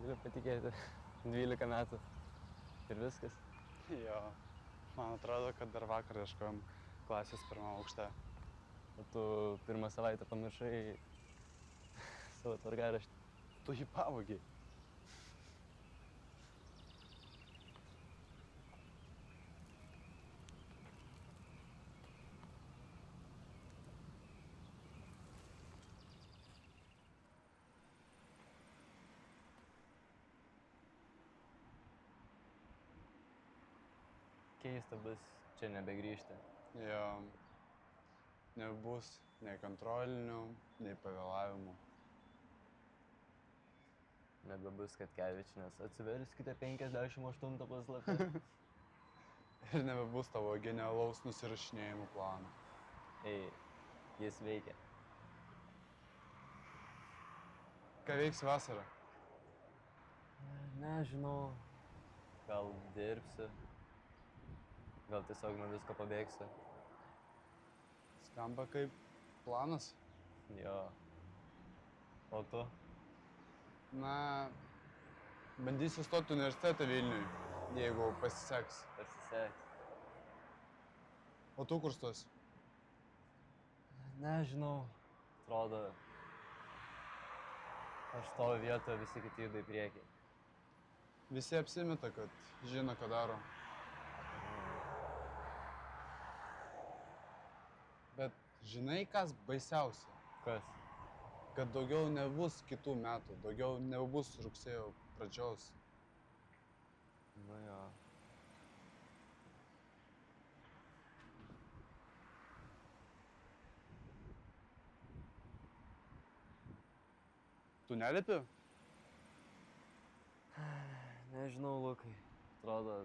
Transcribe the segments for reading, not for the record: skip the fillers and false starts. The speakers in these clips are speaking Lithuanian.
Negaliu patikėti. 12 metų. Ir viskas. Jo. Man atrodo, kad dar vakar ieškojom klasės pirmą aukštą. O tu pirmą savaitę pamiršai savo tvarkaraštį. Tu jį pavogiai. Keista bus čia nebegrįžti. Jo. Nebus nei kontrolinių, nei pavėlavimų. Nebebus Katkevičienės. Atsiverskite 58 puslapį. Ir nebebus tavo genialaus nusirašinėjimų plano. Ei, jis veikia. Ką veiksi vasarą? Nežinau. Gal dirbsiu. Gal tiesiog nuo visko pabėgsiu. Skamba kaip planas. Jo. O tu? Na, bandysiu stoti universitetą Vilniui, jeigu pasiseks. Pasiseks. O tu kur stosi? Nežinau. Atrodo, aš stoviu vietoje, visi kiti juda į priekį. Visi apsimeta, kad žino, ką daro. Bet žinai, kas baisiausia? Kas? Kad daugiau nebus kitų metų, daugiau nebus rugsėjo pradžios. Nu jo. Tu nelipi? Nežinau, Lukai. Atrodo,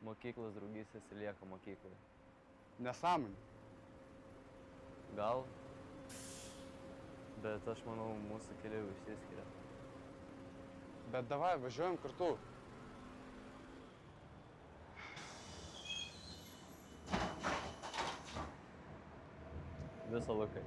mokyklos draugystės lieka mokykloje. Nesąmonė. Gal, bet aš manau, mūsų keliai išsiskiria. Bet davai, važiuojam kartu. Viso, Lukai.